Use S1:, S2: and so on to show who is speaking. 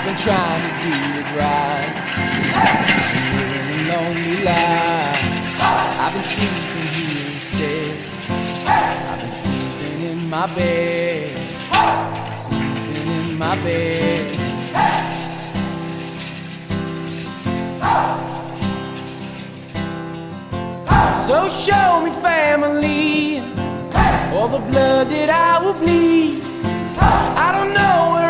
S1: I've been trying to do it right, living a lonely life. I've been sleeping here instead. I've been sleeping in my bed, sleeping in my bed. So show me family, all the blood that I will bleed. I don't know where